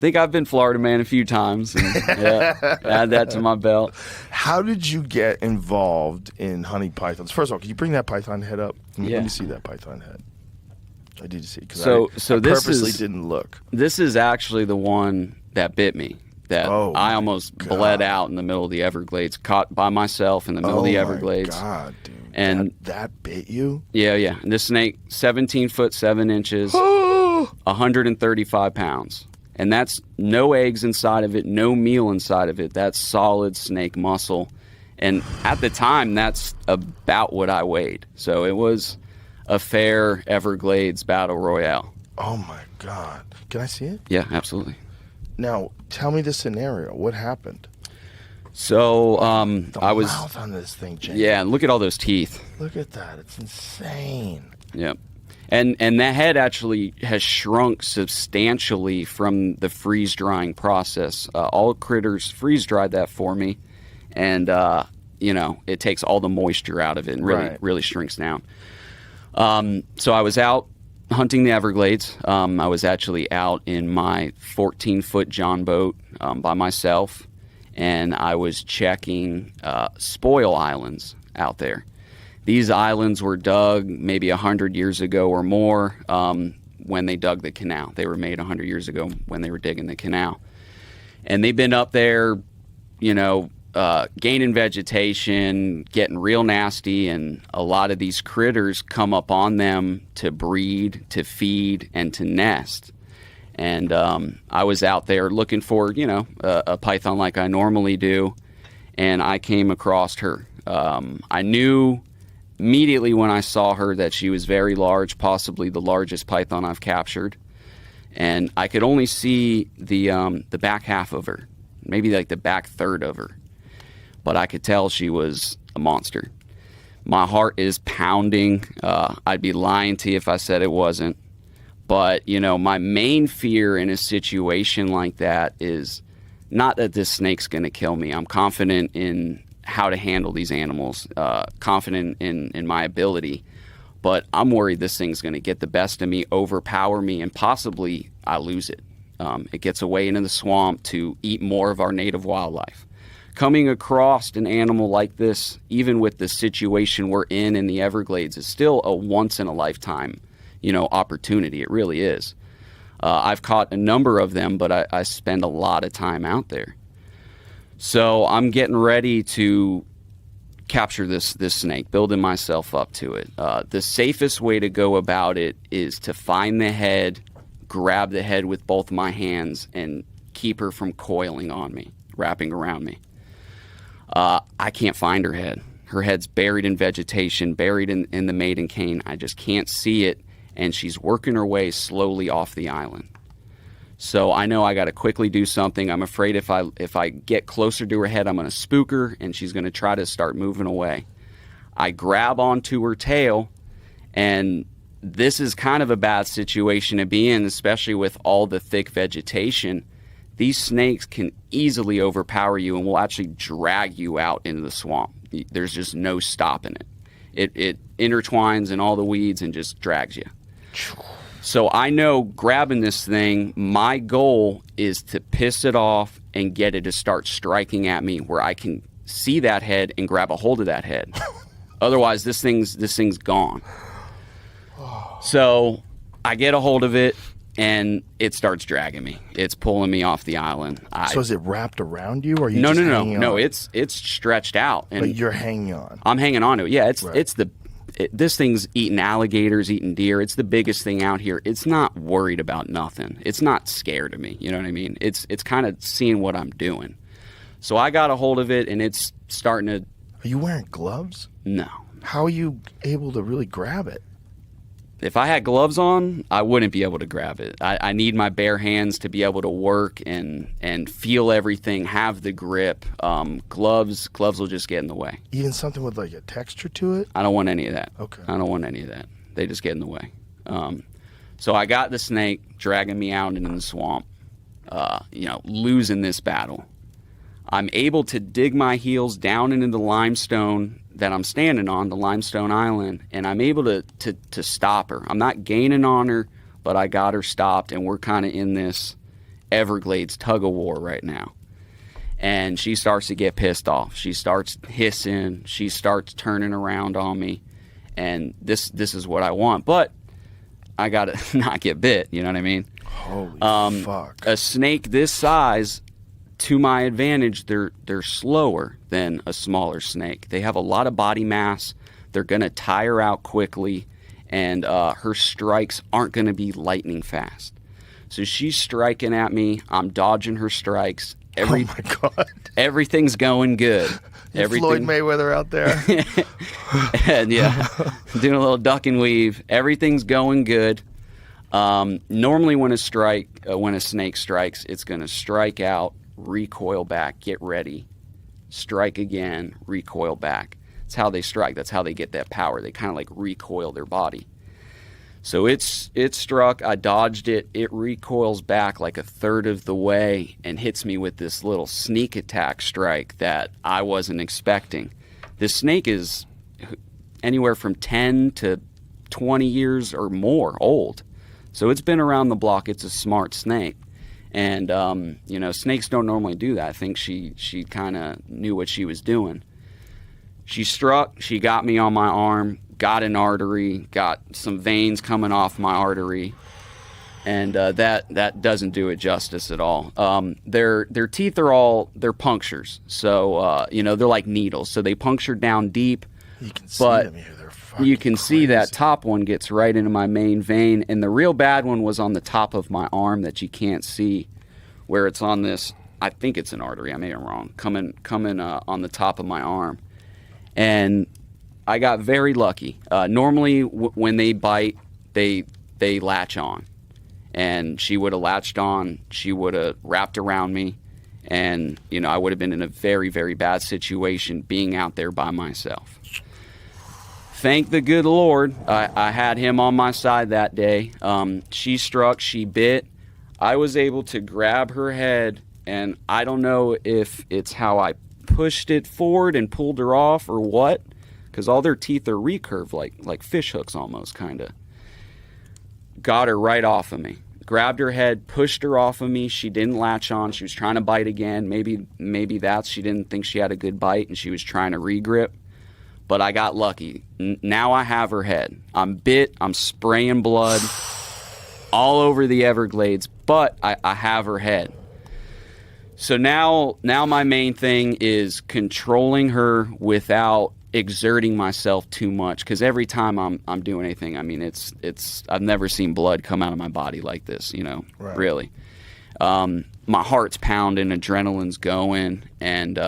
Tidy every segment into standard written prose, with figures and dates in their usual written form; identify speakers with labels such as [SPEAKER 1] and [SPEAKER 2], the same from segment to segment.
[SPEAKER 1] think I've been Florida man a few times, and yeah, add that to my belt.
[SPEAKER 2] How did you get involved in hunting pythons? First of all, can you bring that python head up? Let
[SPEAKER 1] Yeah.
[SPEAKER 2] me see that python head. I need to see, because
[SPEAKER 1] So
[SPEAKER 2] I
[SPEAKER 1] this
[SPEAKER 2] purposely
[SPEAKER 1] is-
[SPEAKER 2] didn't look.
[SPEAKER 1] This is actually the one that bit me. That
[SPEAKER 2] Oh,
[SPEAKER 1] I
[SPEAKER 2] my
[SPEAKER 1] almost
[SPEAKER 2] God.
[SPEAKER 1] bled out in the middle of the Everglades, caught by myself in the middle of the Everglades.
[SPEAKER 2] Oh my God, dude.
[SPEAKER 1] And-
[SPEAKER 2] that bit you?
[SPEAKER 1] Yeah. And this snake, 17 foot 7 inches, 135 pounds. And that's no eggs inside of it, no meal inside of it. That's solid snake muscle. And at the time, that's about what I weighed. So it was a fair Everglades battle royale.
[SPEAKER 2] Oh my God. Can I see it?
[SPEAKER 1] Yeah, absolutely.
[SPEAKER 2] Now, tell me the scenario. What happened?
[SPEAKER 1] So
[SPEAKER 2] The
[SPEAKER 1] I was,
[SPEAKER 2] mouth on this thing, Jay.
[SPEAKER 1] yeah, and look at all those teeth.
[SPEAKER 2] Look at that. It's insane.
[SPEAKER 1] Yep. And that head actually has shrunk substantially from the freeze drying process. All critters freeze dried that for me, and it takes all the moisture out of it and really shrinks down. So I was out hunting the Everglades. I was actually out in my 14-foot John boat by myself, and I was checking spoil islands out there. These islands were dug maybe 100 years ago or more when they dug the canal. They were made 100 years ago when they were digging the canal. And they've been up there, gaining vegetation, getting real nasty, and a lot of these critters come up on them to breed, to feed, and to nest. And I was out there looking for, a python like I normally do, and I came across her. I knew immediately when I saw her that she was very large, possibly the largest python I've captured. And I could only see the back half of her, maybe like the back third of her. But I could tell she was a monster. My heart is pounding. I'd be lying to you if I said it wasn't. But, my main fear in a situation like that is not that this snake's going to kill me. I'm confident in how to handle these animals, confident in my ability. But I'm worried this thing's going to get the best of me, overpower me, and possibly I lose it. It gets away into the swamp to eat more of our native wildlife. Coming across an animal like this, even with the situation we're in the Everglades, is still a once-in-a-lifetime, opportunity. It really is. I've caught a number of them, but I spend a lot of time out there. So I'm getting ready to capture this snake, building myself up to it. The safest way to go about it is to find the head, grab the head with both my hands, and keep her from coiling on me, wrapping around me. I can't find her head. Her head's buried in vegetation, buried in the maiden cane. I just can't see it, and she's working her way slowly off the island. So I know I got to quickly do something. I'm afraid if I get closer to her head, I'm going to spook her, and she's going to try to start moving away. I grab onto her tail, and this is kind of a bad situation to be in, especially with all the thick vegetation. These snakes can easily overpower you and will actually drag you out into the swamp. There's just no stopping it. It intertwines in all the weeds and just drags you. So I know grabbing this thing, my goal is to piss it off and get it to start striking at me where I can see that head and grab a hold of that head. Otherwise, this thing's gone. So I get a hold of it, and it starts dragging me. It's pulling me off the island.
[SPEAKER 2] So is it wrapped around you, or are you
[SPEAKER 1] No,
[SPEAKER 2] just
[SPEAKER 1] no, no,
[SPEAKER 2] hanging
[SPEAKER 1] no.
[SPEAKER 2] on?
[SPEAKER 1] It's stretched out, and
[SPEAKER 2] But you're hanging on.
[SPEAKER 1] I'm hanging on to it. Yeah,
[SPEAKER 2] Right.
[SPEAKER 1] this thing's eating alligators, eating deer. It's the biggest thing out here. It's not worried about nothing. It's not scared of me. You know what I mean? It's kind of seeing what I'm doing. So I got a hold of it, and it's starting to.
[SPEAKER 2] Are you wearing gloves?
[SPEAKER 1] No.
[SPEAKER 2] How are you able to really grab it?
[SPEAKER 1] If I had gloves on, I wouldn't be able to grab it. I need my bare hands to be able to work and feel everything, have the grip. Gloves will just get in the way.
[SPEAKER 2] Even something with like a texture to it?
[SPEAKER 1] I don't want any of that.
[SPEAKER 2] Okay.
[SPEAKER 1] I don't want any of that. They just get in the way. So I got the snake dragging me out into the swamp, losing this battle. I'm able to dig my heels down into the limestone that I'm standing on, the limestone island, and I'm able to stop her. I'm not gaining on her, but I got her stopped, and we're kind of in this Everglades tug of war right now. And she starts to get pissed off. She starts hissing. She starts turning around on me. And this is what I want. But I got to not get bit. You know what I mean?
[SPEAKER 2] Holy fuck.
[SPEAKER 1] A snake this size, to my advantage, they're slower than a smaller snake. They have a lot of body mass. They're going to tire out quickly. And her strikes aren't going to be lightning fast. So she's striking at me. I'm dodging her strikes.
[SPEAKER 2] Oh my God.
[SPEAKER 1] Everything's going good.
[SPEAKER 2] Floyd Mayweather out there.
[SPEAKER 1] And yeah, doing a little duck and weave. Everything's going good. Normally when a snake strikes, it's going to strike out, recoil back, get ready, strike again, recoil back. That's how they strike. That's how they get that power. They kind of like recoil their body. So it struck, I dodged it, it recoils back like a third of the way and hits me with this little sneak attack strike that I wasn't expecting. This snake is anywhere from 10 to 20 years or more old. So it's been around the block. It's a smart snake. And, snakes don't normally do that. I think she kind of knew what she was doing. She struck, she got me on my arm, got an artery, got some veins coming off my artery, and that doesn't do it justice at all. Their teeth they're punctures, so they're like needles, so they puncture down deep.
[SPEAKER 2] You can see them here. They're fucking
[SPEAKER 1] you can
[SPEAKER 2] crazy.
[SPEAKER 1] see that top one gets right into my main vein, and the real bad one was on the top of my arm that you can't see, where it's on this. I think it's an artery. I may be wrong. Coming on the top of my arm. And I got very lucky. Normally, when they bite, they latch on. And she would have latched on. She would have wrapped around me. And, I would have been in a very, very bad situation being out there by myself. Thank the good Lord, I had him on my side that day. She struck, she bit. I was able to grab her head, and I don't know if it's how I pushed it forward and pulled her off or what, because all their teeth are recurved like fish hooks almost, kind of. Got her right off of me. Grabbed her head, pushed her off of me. She didn't latch on. She was trying to bite again. Maybe that's she didn't think she had a good bite and she was trying to regrip. But I got lucky. Now I have her head. I'm bit. I'm spraying blood all over the Everglades, but I have her head. So now my main thing is controlling her without exerting myself too much, because every time I'm doing anything, I mean, it's I've never seen blood come out of my body like this,
[SPEAKER 2] Right.
[SPEAKER 1] Really. My heart's pounding, adrenaline's going, and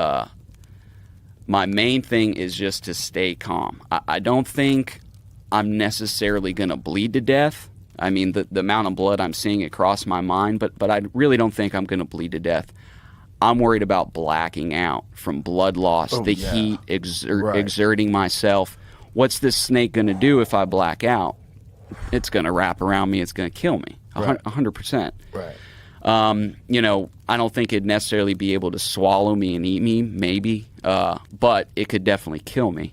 [SPEAKER 1] my main thing is just to stay calm. I don't think I'm necessarily going to bleed to death. I mean, the amount of blood I'm seeing, it crossed my mind, but I really don't think I'm going to bleed to death. I'm worried about blacking out from blood loss, heat, exerting myself. What's this snake going to do if I black out? It's going to wrap around me. It's going to kill me, 100%.
[SPEAKER 2] Right.
[SPEAKER 1] I don't think it'd necessarily be able to swallow me and eat me, maybe, but it could definitely kill me.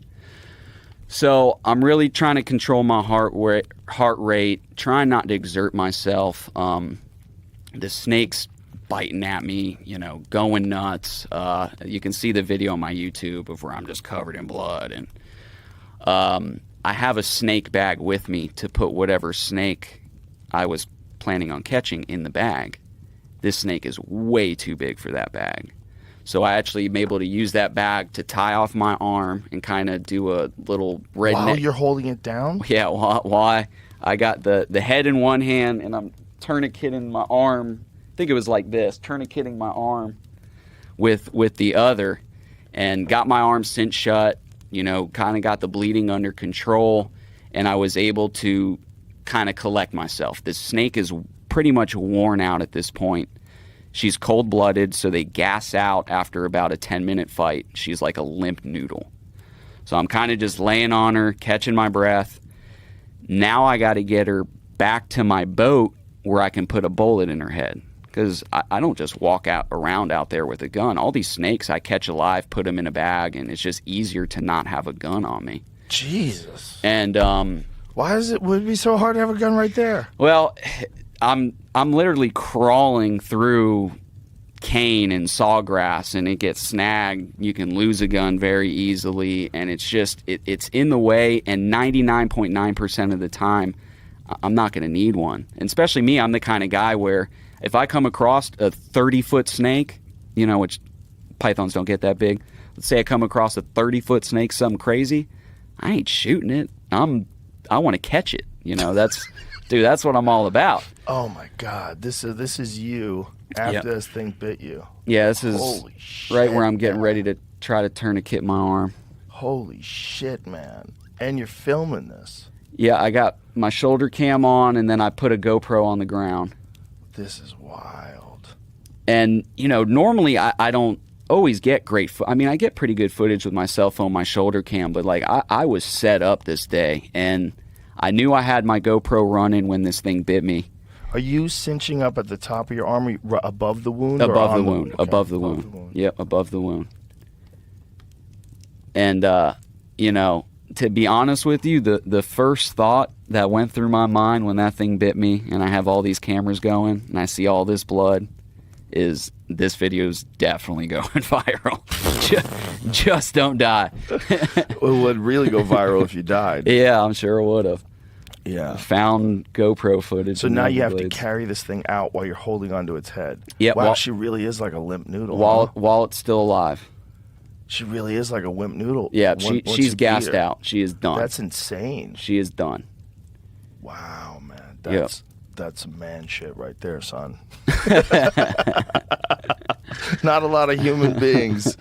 [SPEAKER 1] So I'm really trying to control my heart rate, trying not to exert myself. The snake's biting at me, going nuts. You can see the video on my YouTube of where I'm just covered in blood. And I have a snake bag with me to put whatever snake I was planning on catching in the bag. This snake is way too big for that bag. So I actually am able to use that bag to tie off my arm and kind of do a little redneck.
[SPEAKER 2] While you're holding it down?
[SPEAKER 1] Yeah, while I got the head in one hand and I'm tourniqueting my arm. I think it was like this, tourniqueting my arm with the other, and got my arm cinched shut, kind of got the bleeding under control, and I was able to kind of collect myself. This snake is pretty much worn out at this point. She's cold-blooded, so they gas out after about a 10-minute fight. She's like a limp noodle. So I'm kind of just laying on her, catching my breath. Now I got to get her back to my boat where I can put a bullet in her head. Because I don't just walk around out there with a gun. All these snakes I catch alive, put them in a bag, and it's just easier to not have a gun on me.
[SPEAKER 2] Jesus.
[SPEAKER 1] And
[SPEAKER 2] why would it be so hard to have a gun right there?
[SPEAKER 1] Well, I'm literally crawling through cane and sawgrass, and it gets snagged. You can lose a gun very easily, and it's just it's in the way. And 99.9% of the time, I'm not going to need one. And especially me, I'm the kind of guy where if I come across a 30-foot snake, you know, which pythons don't get that big. Let's say I come across a 30-foot snake, something crazy. I ain't shooting it. I want to catch it. You know, that's what I'm all about.
[SPEAKER 2] Oh my God, this is you after this thing bit you.
[SPEAKER 1] Yeah, this is
[SPEAKER 2] Holy shit,
[SPEAKER 1] right where I'm getting
[SPEAKER 2] man.
[SPEAKER 1] ready to try to turn a kit in my arm.
[SPEAKER 2] Holy shit, man! And you're filming this.
[SPEAKER 1] Yeah, I got my shoulder cam on, and then I put a GoPro on the ground.
[SPEAKER 2] This is wild.
[SPEAKER 1] And you know, normally I don't always get great. I mean, I get pretty good footage with my cell phone, my shoulder cam, but like I was set up this day, and I knew I had my GoPro running when this thing bit me.
[SPEAKER 2] Are you cinching up at the top of your arm, above the wound?
[SPEAKER 1] Above
[SPEAKER 2] or
[SPEAKER 1] the
[SPEAKER 2] on
[SPEAKER 1] wound.
[SPEAKER 2] Okay.
[SPEAKER 1] Above the wound. Yep, above the wound. And, you know, to be honest with you, the first thought that went through my mind when that thing bit me, and I have all these cameras going, and I see all this blood, is this video's definitely going viral. Just don't die.
[SPEAKER 2] It would really go viral if you died.
[SPEAKER 1] Yeah, I'm sure it would have.
[SPEAKER 2] Yeah.
[SPEAKER 1] Found GoPro footage.
[SPEAKER 2] So
[SPEAKER 1] and
[SPEAKER 2] now you have to
[SPEAKER 1] blades.
[SPEAKER 2] carry this thing out while you're holding onto its head.
[SPEAKER 1] Yeah,
[SPEAKER 2] Wow, she really is like a limp noodle.
[SPEAKER 1] While it's still alive.
[SPEAKER 2] She really is like a wimp noodle.
[SPEAKER 1] Yeah,
[SPEAKER 2] once you
[SPEAKER 1] she's
[SPEAKER 2] beat
[SPEAKER 1] gassed
[SPEAKER 2] her.
[SPEAKER 1] out. She is done.
[SPEAKER 2] That's insane.
[SPEAKER 1] She is done.
[SPEAKER 2] Wow, man.
[SPEAKER 1] Yep.
[SPEAKER 2] That's man shit right there, son. Not a lot of human beings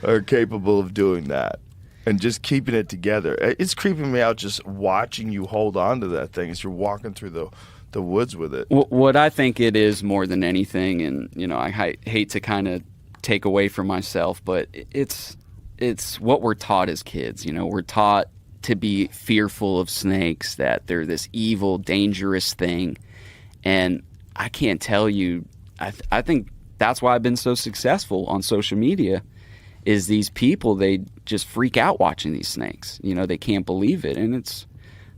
[SPEAKER 2] are capable of doing that and just keeping it together. It's creeping me out just watching you hold on to that thing as you're walking through the woods with it.
[SPEAKER 1] What I think it is more than anything, and you know, I hate to kind of take away from myself, but it's what we're taught as kids. You know, we're taught to be fearful of snakes, that they're this evil, dangerous thing. And I can't tell you, I think that's why I've been so successful on social media, is these people, they just freak out watching these snakes. You know, they can't believe it. And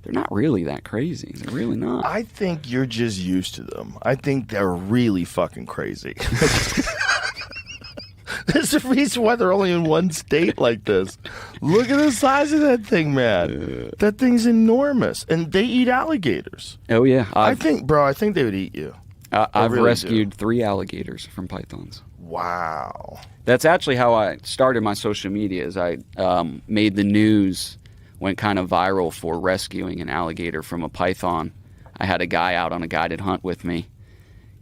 [SPEAKER 1] they're not really that crazy. They're really not.
[SPEAKER 2] I think you're just used to them. I think they're really fucking crazy. There's a reason why they're only in one state like this. Look at the size of that thing, man. That thing's enormous. And they eat alligators.
[SPEAKER 1] Oh, yeah.
[SPEAKER 2] I think they would eat you.
[SPEAKER 1] I've
[SPEAKER 2] really
[SPEAKER 1] rescued 3 alligators from pythons.
[SPEAKER 2] Wow.
[SPEAKER 1] That's actually how I started my social media. Is I made the news, went kind of viral for rescuing an alligator from a python. I had a guy out on a guided hunt with me.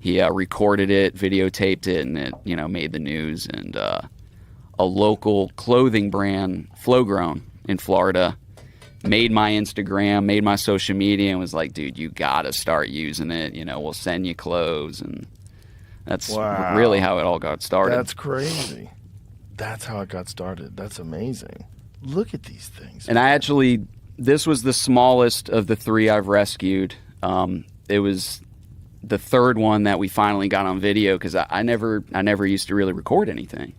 [SPEAKER 1] He recorded it, videotaped it, and it, you know, made the news. And a local clothing brand, Flowgrown in Florida, made my Instagram, made my social media, and was like, "Dude, you gotta start using it. You know, we'll send you clothes." And that's really how it all got started.
[SPEAKER 2] That's crazy. That's how it got started. That's amazing. Look at these things.
[SPEAKER 1] And I actually, this was the smallest of the 3 I've rescued. It was the 3rd one that we finally got on video, because I never used to really record anything.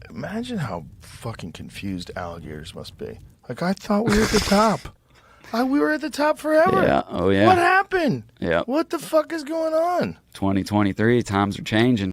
[SPEAKER 2] Imagine how fucking confused alligators must be. Like, I thought we were at the top. We were at the top forever.
[SPEAKER 1] Yeah. Oh, yeah.
[SPEAKER 2] What happened?
[SPEAKER 1] Yeah.
[SPEAKER 2] What the fuck is going on?
[SPEAKER 1] 2023, times are changing.